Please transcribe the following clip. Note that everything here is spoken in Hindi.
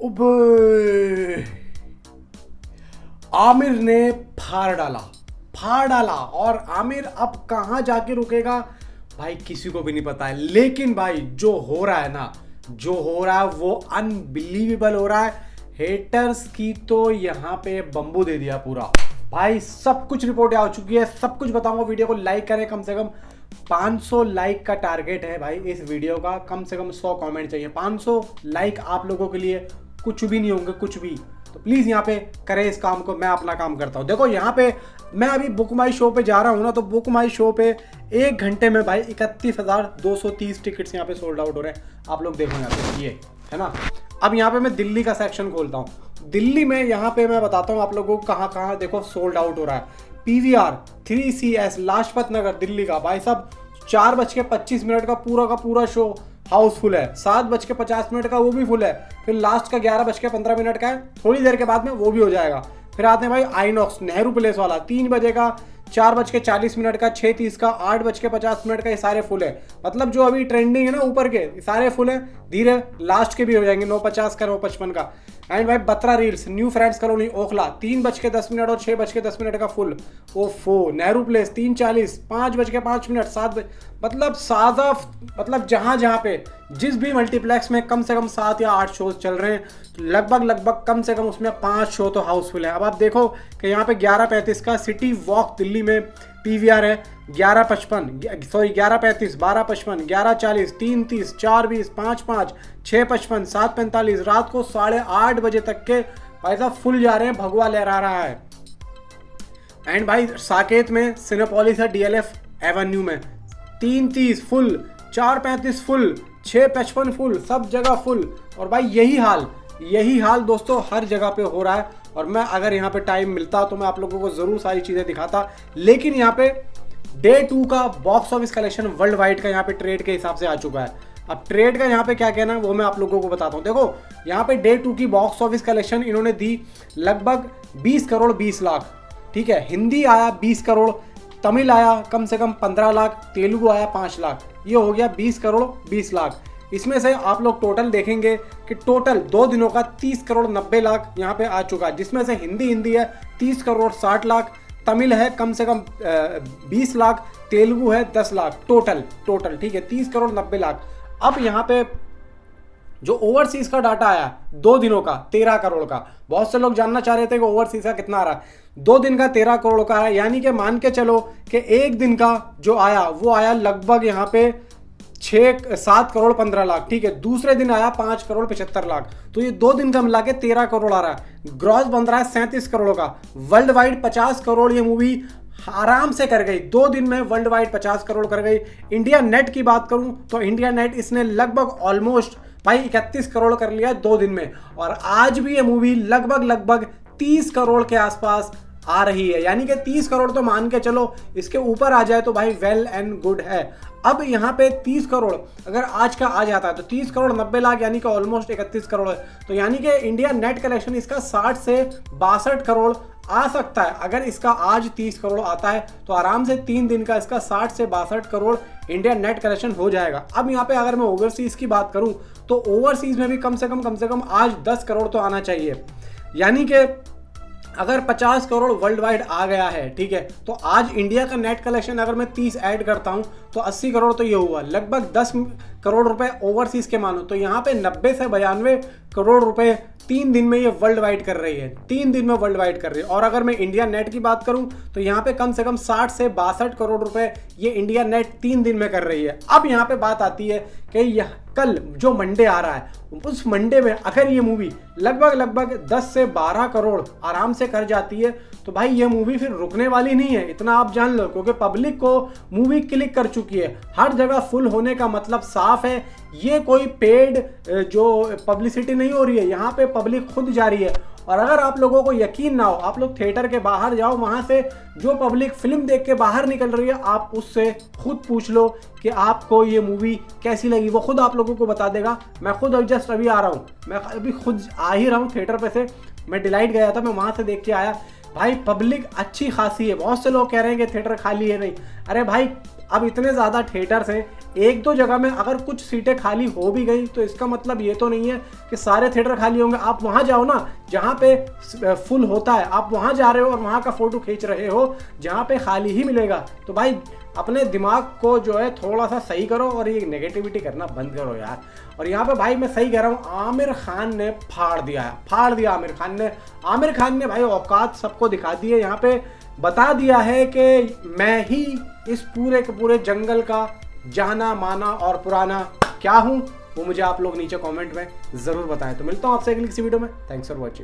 उबे आमिर ने फाड़ डाला और आमिर अब कहां जाके रुकेगा भाई किसी को भी नहीं पता है। लेकिन भाई जो हो रहा है ना, जो हो रहा है वो अनबिलीवेबल हो रहा है। हेटर्स की तो यहाँ पे बम्बू दे दिया पूरा भाई। सब कुछ रिपोर्ट आ चुकी है, सब कुछ बताऊंगा। वीडियो को लाइक करें, कम से कम 500 लाइक का टारगेट है भाई इस वीडियो का। कम से कम 100 कमेंट चाहिए। 500 लाइक आप लोगों के लिए कुछ भी नहीं होंगे, कुछ भी। तो प्लीज यहाँ पे करें इस काम को, मैं अपना काम करता हूँ। देखो यहाँ पे मैं अभी बुक माई शो पे जा रहा हूँ ना, तो बुक माई शो पे 1 घंटे में भाई 31,230 टिकट्स यहाँ पे सोल्ड आउट हो रहे हैं। आप लोग देखो यहाँ पे, ये है ना। अब यहाँ पे मैं दिल्ली का सेक्शन खोलता हूँ। दिल्ली में यहाँ पे मैं बताता हूँ आप लोगों को कहाँ कहाँ देखो सोल्ड आउट हो रहा है। PVR 3CS लाजपत नगर दिल्ली का भाई साहब 4:25 का पूरा शो हाउसफुल है। 7:50 का वो भी फुल है। फिर लास्ट का 11:15 का है। थोड़ी देर के बाद में वो भी हो जाएगा। फिर आते हैं भाई आइनॉक्स नेहरू प्लेस वाला 3 बजे का, 4:40 का, 6:30 का, 8:50 का, ये सारे फुल है। मतलब जो अभी ट्रेंडिंग है ना ऊपर के, सारे फुल है। धीरे लास्ट के भी हो जाएंगे 9:50 का, 9:55 का। एंड भाई Batra reels new friends colony Okhla 3:10 और 6:10 का फुल। ओफो नेहरू प्लेस 3:40, 5:05, 7 मतलब सादा, मतलब जहां पे जिस भी मल्टीप्लेक्स में कम से कम 7 या 8 शोज चल रहे हैं, लगभग कम से कम उसमें 5 शो तो हाउसफुल है। अब आप देखो कि यहाँ पे 11:35 का सिटी वॉक दिल्ली में PVR है। 11:35, 12:55, 11:40, 3:30, 4:20, 5:05, 6:55, 7:45, रात को 8:30 बजे तक के भाई साहब फुल जा रहे हैं। भगवा लहरा रहा है। एंड भाई साकेत में सिनेपोलिस है DLF एवेन्यू में 3:30 फुल, 4:35 फुल, 6:55 फुल, सब जगह फुल। और भाई यही हाल दोस्तों हर जगह पे हो रहा है। और मैं अगर यहाँ पे टाइम मिलता तो मैं आप लोगों को जरूर सारी चीजें दिखाता। लेकिन यहाँ पे डे 2 का box office collection world wide का यहाँ पे ट्रेड के हिसाब से आ चुका है। अब ट्रेड का यहाँ पे क्या कहना है वो मैं आप लोगों को बताता हूँ। देखो यहाँ पे डे 2 की बॉक्स ऑफिस कलेक्शन इन्होंने दी लगभग 20 करोड़ 20 लाख। ठीक है, हिंदी आया 20 करोड़, तमिल आया कम से कम 15 लाख, तेलुगु आया 5 लाख। ये हो गया 20 करोड़ 20 लाख। इसमें से आप लोग टोटल देखेंगे कि टोटल 2 दिनों का 30 करोड़ 90 लाख यहाँ पे आ चुका है। जिसमें से हिंदी है 30 करोड़ 60 लाख, तमिल है कम से कम 20 लाख, तेलुगु है 10 लाख। टोटल ठीक है 30 करोड़ 90 लाख। अब यहाँ पे जो ओवरसीज का डाटा आया 2 दिनों का 13 करोड़ का। बहुत से लोग जानना चाह रहे थे कि ओवरसीज का कितना आ रहा है। 2 दिन का 13 करोड़ का आया, यानी कि मान के चलो कि 1 दिन का जो आया वो आया लगभग यहाँ पे 7 करोड़ 15 लाख। ठीक है, दूसरे दिन आया 5 करोड़ 75 लाख। तो ये 2 दिन का मिला के 13 करोड़ आ रहा है। ग्रॉस बन रहा है 37 करोड़ का। वर्ल्ड वाइड 50 करोड़ ये मूवी आराम से कर गई। 2 दिन में वर्ल्ड वाइड 50 करोड़ कर गई। इंडिया नेट की बात करूं तो इंडिया नेट इसने लगभग ऑलमोस्ट भाई 31 करोड़ कर लिया 2 दिन में। और आज भी ये मूवी लगभग 30 करोड़ के आसपास आ रही है। यानी कि 30 करोड़ तो मान के चलो, इसके ऊपर आ जाए तो भाई वेल एंड गुड है। अब यहाँ पे 30 करोड़ अगर आज का आ जाता है तो 30 करोड़ 90 लाख यानी कि ऑलमोस्ट 31 करोड़ है। तो यानी कि इंडिया नेट कलेक्शन इसका 60 से 62 करोड़ आ सकता है। अगर इसका आज 30 करोड़ आता है तो आराम से 3 दिन का इसका 60 से 62 करोड़ इंडिया नेट कलेक्शन हो जाएगा। अब यहाँ पे अगर मैं ओवरसीज की बात करूं तो ओवरसीज में भी कम से कम आज 10 करोड़ तो आना चाहिए। यानी कि अगर 50 करोड़ वर्ल्ड वाइड आ गया है, ठीक है, तो आज इंडिया का नेट कलेक्शन अगर मैं 30 ऐड करता हूं तो 80 करोड़ तो ये हुआ। लगभग 10 करोड़ रुपए ओवरसीज के मानो तो यहाँ पे 90 से 92 करोड़ रुपए 3 दिन में ये वर्ल्ड वाइड कर रही है। 3 दिन में वर्ल्ड वाइड कर रही है। और अगर मैं इंडिया नेट की बात करूं तो यहाँ पे कम से कम 60 से 62 करोड़ रुपए ये इंडिया नेट 3 दिन में कर रही है। अब यहाँ पे बात आती है कि यह कल जो मंडे आ रहा है, उस मंडे में अगर ये मूवी लगभग 10 से 12 करोड़ आराम से कर जाती है तो भाई ये मूवी फिर रुकने वाली नहीं है, इतना आप जान लो। क्योंकि पब्लिक को मूवी क्लिक कर चुकी है। हर जगह फुल होने का मतलब साफ है, ये कोई पेड जो पब्लिसिटी नहीं हो रही है, यहाँ पे पब्लिक खुद जा रही है। और अगर आप लोगों को यकीन ना हो, आप लोग थिएटर के बाहर जाओ, वहां से जो पब्लिक फिल्म देख के बाहर निकल रही है आप उससे खुद पूछ लो कि आपको ये मूवी कैसी लगी। वो खुद आप लोगों को बता देगा। मैं खुद जस्ट अभी आ रहा हूँ, मैं अभी खुद आ ही रहा हूँ थिएटर पे से। मैं डिलाइट गया था, मैं वहां से देख के आया। भाई पब्लिक अच्छी खासी है। बहुत से लोग कह रहे हैं कि थिएटर खाली है। नहीं, अरे भाई अब इतने ज़्यादा थिएटर्स हैं, एक दो जगह में अगर कुछ सीटें खाली हो भी गई तो इसका मतलब ये तो नहीं है कि सारे थिएटर खाली होंगे। आप वहाँ जाओ ना जहाँ पे फुल होता है, आप वहाँ जा रहे हो और वहाँ का फ़ोटो खींच रहे हो जहाँ पे खाली ही मिलेगा। तो भाई अपने दिमाग को जो है थोड़ा सा सही करो और ये नेगेटिविटी करना बंद करो यार। और यहाँ पे भाई मैं सही कह रहा हूँ, आमिर खान ने फाड़ दिया आमिर खान ने भाई औकात सबको दिखा दी है। यहाँ पे बता दिया है कि मैं ही इस पूरे के पूरे जंगल का जाना माना और पुराना क्या हूँ, वो मुझे आप लोग नीचे कमेंट में ज़रूर बताएं। तो मिलता हूँ आपसे अगली किसी वीडियो में। Thanks for watching.